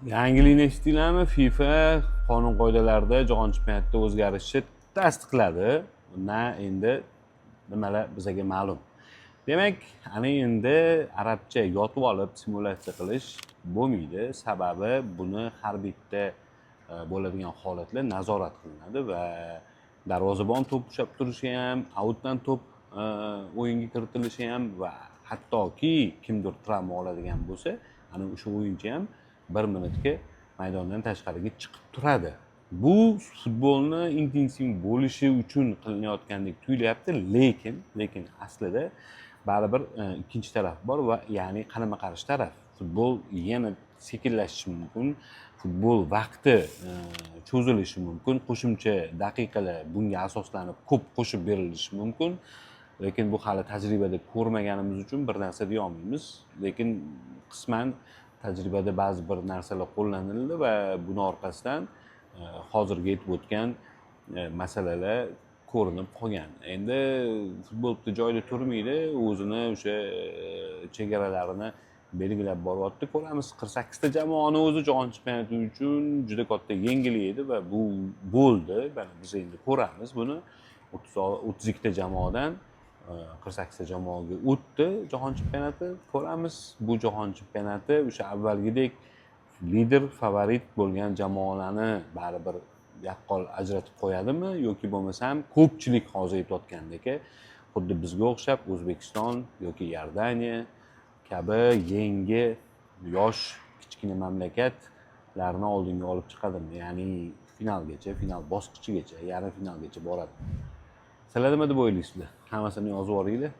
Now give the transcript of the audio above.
Yangilikni eshitdinglarmi? FIFA qonun qoidalarida jahon chempionatida o'zgarishni tasdiqladi. Bundan endi nimalar bizga ma'lum. Demak, ana endi arabcha yotib olib simulyatsiya qilish bo'lmaydi. Sababi buni har bitta bo'ladigan holatlar nazorat qilinadi va darvozabon to'p ushlab turishi ham, outdan to'p o'yinga kiritilishi ham va hattoki kimdir travma oladigan bo'lsa, ana o'sha o'yinchi ham 1 minutga maydondan tashqariga chiqib turadi. Bu futbolni intensiv bo'lishi uchun qilinayotgandek tuyulyapti, lekin aslida baribir ikkinchi taraf bor va ya'ni qarama-qarshi taraf. Futbol yana sekinlashishi mumkin, futbol vaqti cho'zilishi mumkin, qo'shimcha daqiqalar bunga asoslanib ko'p qo'shib berilishi mumkin. Lekin bu hali tajribada ko'rmaganimiz uchun bir narsa deya olmaymiz. Lekin qisman tajribada ba'zi bir narsalar qo'llanildi va buni orqasidan hozirgi aytib o'tgan masalalar ko'rinib qolgan. Endi futbol bitta joyda turmaydi, o'zini o'sha chegaralarini belgilab boryapti. Ko'ramiz, 48 ta jamoani o'zi jahon chempionati uchun juda katta yengillik edi va bu bo'ldi. Mana biz endi ko'ramiz buni. 32 ta jamoadan 48 ta jamoaga o'tdi jahon chempionati. Ko'ramiz, bu jahon chempionati o'sha avvalgidek lider favorit bo'lgan jamoalarni baribir yaqqol ajratib qo'yadimi yoki bo'lmasam ko'pchilik hozir aytayotgandek xuddi bizga o'xshab O'zbekiston yoki Iordaniya kabi yangi yosh kichkina mamlakatlarni oldinga olib chiqadimi, ya'ni finalgacha, final bosqichigacha, yarim finalgacha boradi. Sizlar nima deb o'ylaysizlar? Hammasini yozib yuboringlar.